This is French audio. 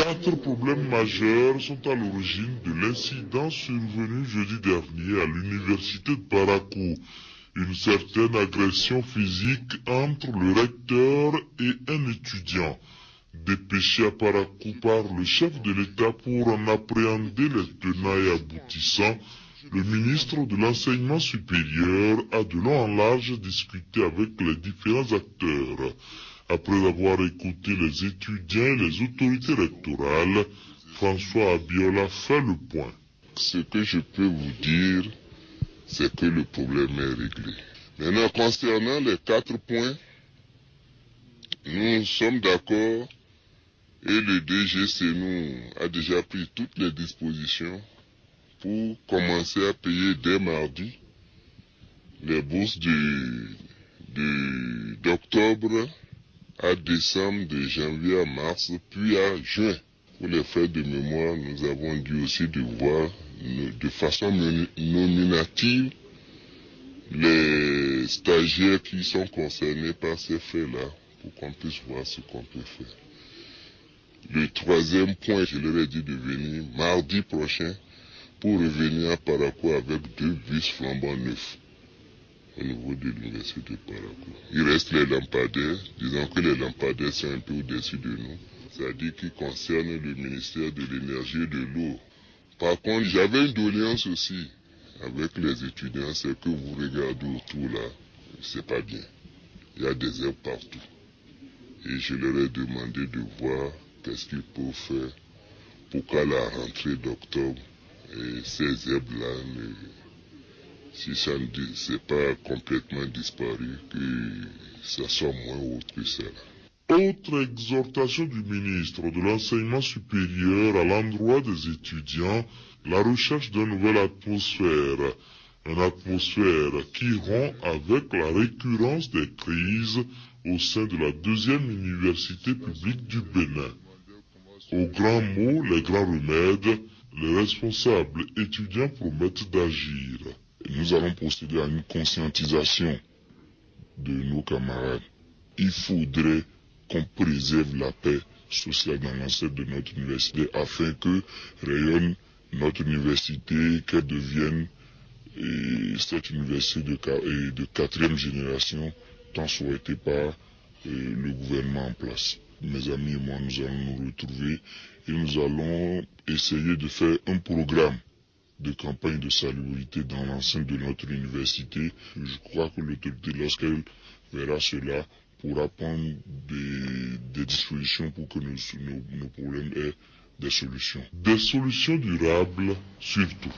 Quatre problèmes majeurs sont à l'origine de l'incident survenu jeudi dernier à l'université de Parakou. Une certaine agression physique entre le recteur et un étudiant. Dépêché à Parakou par le chef de l'État pour en appréhender les tenants et aboutissants, le ministre de l'Enseignement supérieur a de long en large discuté avec les différents acteurs. Après avoir écouté les étudiants et les autorités rectorales, François Abiola fait le point. Ce que je peux vous dire, c'est que le problème est réglé. Maintenant, concernant les 4 points, nous sommes d'accord et le DGCNU a déjà pris toutes les dispositions pour commencer à payer dès mardi les bourses d'octobre à décembre, de janvier à mars, puis à juin. Pour les frais de mémoire, nous avons dû aussi devoir, de façon nominative, les stagiaires qui sont concernés par ces frais-là, pour qu'on puisse voir ce qu'on peut faire. Le 3e point, je leur ai dit de venir mardi prochain pour revenir à Parakou avec 2 bus flambant neufs au niveau de l'université de Parakou. Il reste les lampadaires, disons que les lampadaires sont un peu au-dessus de nous, c'est-à-dire qui concernent le ministère de l'énergie et de l'eau. Par contre, j'avais une doléance aussi avec les étudiants, c'est que vous regardez autour là, c'est pas bien. Il y a des herbes partout. Et je leur ai demandé de voir qu'est-ce qu'ils peuvent faire pour qu'à la rentrée d'octobre, ces herbes-là, si ça n'est pas complètement disparu, que ça soit moins haut que ça. Autre exhortation du ministre de l'Enseignement supérieur à l'endroit des étudiants, la recherche d'une nouvelle atmosphère. Une atmosphère qui rompt avec la récurrence des crises au sein de la 2e université publique du Bénin. Aux grands mots, les grands remèdes, les responsables étudiants promettent d'agir. Nous allons procéder à une conscientisation de nos camarades. Il faudrait qu'on préserve la paix sociale dans l'enceinte de notre université afin que rayonne notre université, qu'elle devienne cette université de 4e génération tant souhaitée par le gouvernement en place. Mes amis et moi, nous allons nous retrouver et nous allons essayer de faire un programme de campagne de salubrité dans l'enceinte de notre université. Je crois que l'autorité, lorsqu'elle verra cela, pourra prendre des dispositions pour que nos problèmes aient des solutions. Des solutions durables surtout.